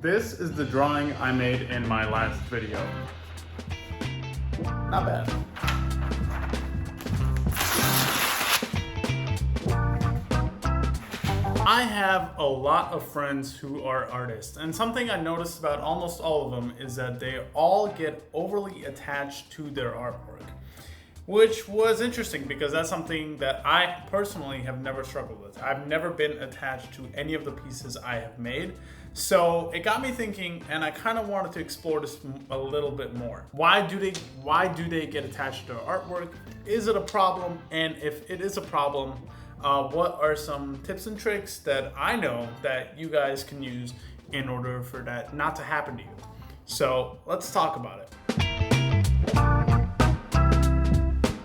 This is the drawing I made in my last video. Not bad. I have a lot of friends who are artists, and something I noticed about almost all of them is that they all get overly attached to their artwork, which was interesting because that's something that I personally have never struggled with. I've never been attached to any of the pieces I have made. So it got me thinking, and I kind of wanted to explore this a little bit more. Why do they get attached to their artwork? Is it a problem? And if it is a problem, what are some tips and tricks that I know that you guys can use in order for that not to happen to you? So let's talk about it.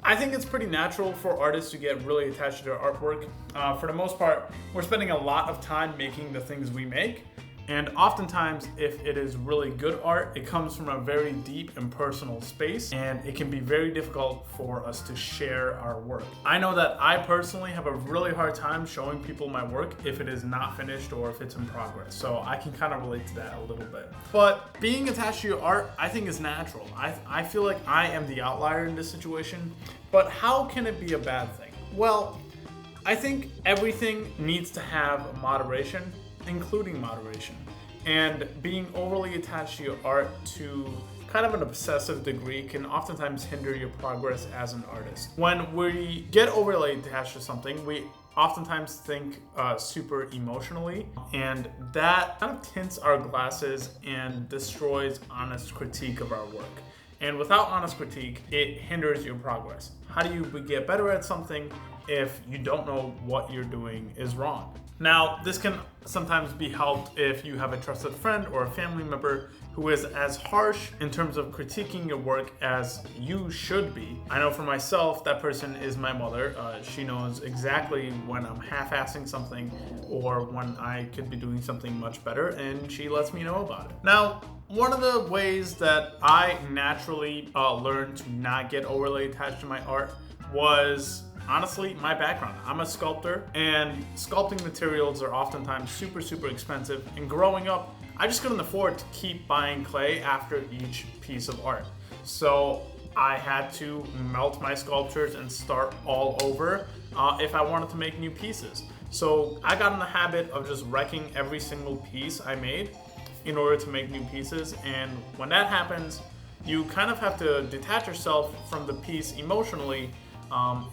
I think it's pretty natural for artists to get really attached to their artwork. For the most part, we're spending a lot of time making the things we make. And oftentimes, if it is really good art, it comes from a very deep and personal space, and it can be very difficult for us to share our work. I know that I personally have a really hard time showing people my work if it is not finished or if it's in progress. So I can kind of relate to that a little bit. But being attached to your art, I think is natural. I feel like I am the outlier in this situation, but how can it be a bad thing? Well, I think everything needs to have moderation, including moderation. And being overly attached to your art to kind of an obsessive degree can oftentimes hinder your progress as an artist. When we get overly attached to something, we oftentimes think super emotionally, and that kind of tints our glasses and destroys honest critique of our work. And without honest critique, it hinders your progress. How do you get better at something if you don't know what you're doing is wrong? Now, this can sometimes be helped if you have a trusted friend or a family member who is as harsh in terms of critiquing your work as you should be. I know for myself, that person is my mother. She knows exactly when I'm half-assing something or when I could be doing something much better, and she lets me know about it. Now, one of the ways that I naturally learned to not get overly attached to my art was honestly my background. I'm a sculptor, and sculpting materials are oftentimes super expensive, and growing up I just couldn't afford to keep buying clay after each piece of art. So I had to melt my sculptures and start all over if I wanted to make new pieces. So I got in the habit of just wrecking every single piece I made in order to make new pieces, and when that happens, you kind of have to detach yourself from the piece emotionally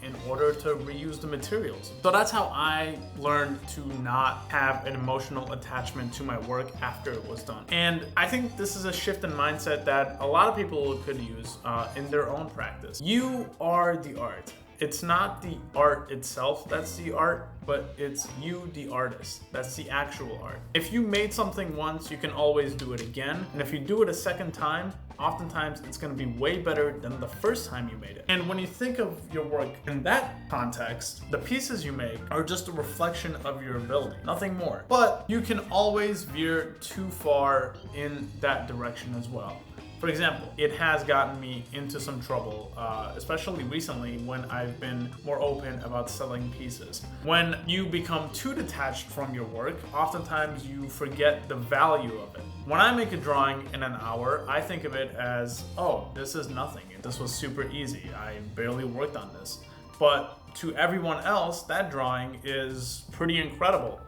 in order to reuse the materials. So that's how I learned to not have an emotional attachment to my work after it was done. And I think this is a shift in mindset that a lot of people could use in their own practice. You are the art. It's not the art itself that's the art, but it's you, the artist. That's the actual art. If you made something once, you can always do it again. And if you do it a second time, oftentimes it's going to be way better than the first time you made it. And when you think of your work in that context, the pieces you make are just a reflection of your ability, nothing more. But you can always veer too far in that direction as well. For example, it has gotten me into some trouble, especially recently when I've been more open about selling pieces. When you become too detached from your work, oftentimes you forget the value of it. When I make a drawing in an hour, I think of it as, oh, this is nothing. This was super easy. I barely worked on this. But to everyone else, that drawing is pretty incredible.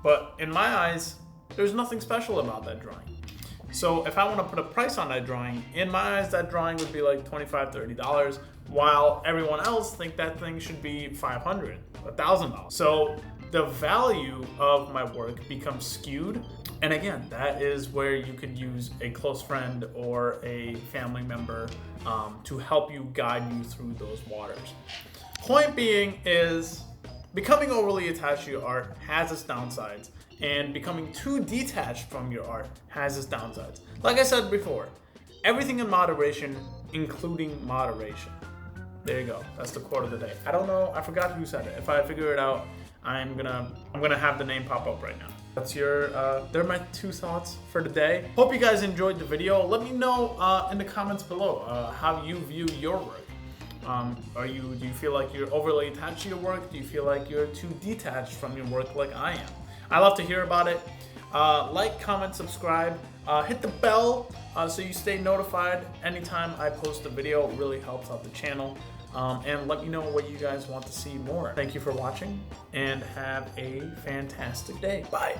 But in my eyes, there's nothing special about that drawing. So if I want to put a price on that drawing, in my eyes, that drawing would be like $25, $30, while everyone else think that thing should be $500, $1,000. So the value of my work becomes skewed. And again, that is where you could use a close friend or a family member to help you guide you through those waters. Point being is, becoming overly attached to your art has its downsides, and becoming too detached from your art has its downsides. Like I said before, everything in moderation, including moderation. There you go. That's the quote of the day. I don't know. I forgot who said it. If I figure it out, I'm gonna have the name pop up right now. That's they're my 2 thoughts for the day. Hope you guys enjoyed the video. Let me know in the comments below how you view your work. Do you feel like you're overly attached to your work? Do you feel like you're too detached from your work like I am? I love to hear about it. Like, comment, subscribe, hit the bell so you stay notified anytime I post a video. It really helps out the channel. And let me know what you guys want to see more. Thank you for watching and have a fantastic day. Bye.